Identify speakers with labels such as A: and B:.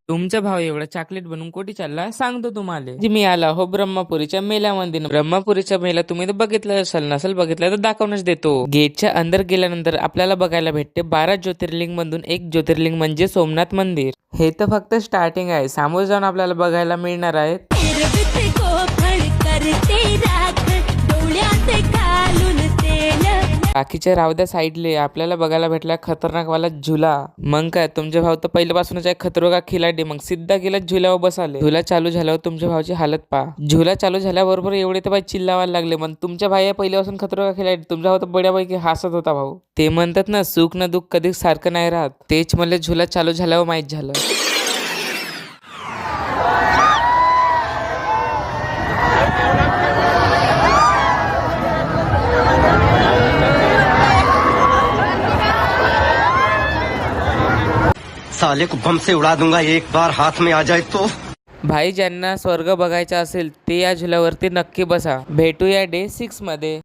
A: तुमचा भाव एवढा चॉकलेट बनवून कोठी चालला सांगतो तुम्हाला. जी मी आला हो ब्रह्मपुरीच्या मेल्यामध्ये. ब्रह्मपुरीच्या मेला तुम्ही तर बघितलं असेल, नसेल बघितलं तर दाखवूनच देतो. गेटच्या अंदर गेल्यानंतर आपल्याला बघायला भेटते 12 ज्योतिर्लिंग मधून एक ज्योतिर्लिंग म्हणजे सोमनाथ मंदिर. हे तर फक्त स्टार्टिंग आहे, सामोर जाऊन आपल्याला बघायला मिळणार आहे बाकीच्या रावद्या साईडले आपल्याला बघायला भेटला खतरनाक वाला झुला. मग काय तुमचे भाव तर पहिल्यापासूनच आहे खतरो का खिलाडी. मग सिद्धा गेला झुल्यावर बसाले. झुला चालू झाल्यावर तुमच्या भावाची हालत पहा. झुला चालू झाल्याबरोबर एवढे तर बाई चिल्लावायला लागले. मग तुमच्या भाई पहिल्यापासून खतरो का खिलाडी. तुमचा भाऊ तर बड्यापैकी हसत होता भाऊ. ते म्हणतात ना सुख ना दुःख कधी सारखं नाही राहत. तेच मला झुला चालू झाल्यावर माहीत झालं.
B: साले को बम से उड़ा दूंगा एक बार हाथ में आ जाए तो.
A: भाई ज्यांना स्वर्ग बघायचा असेल ते या झुल्यावरती नक्की बसा. भेटूया डे 6 मध्ये.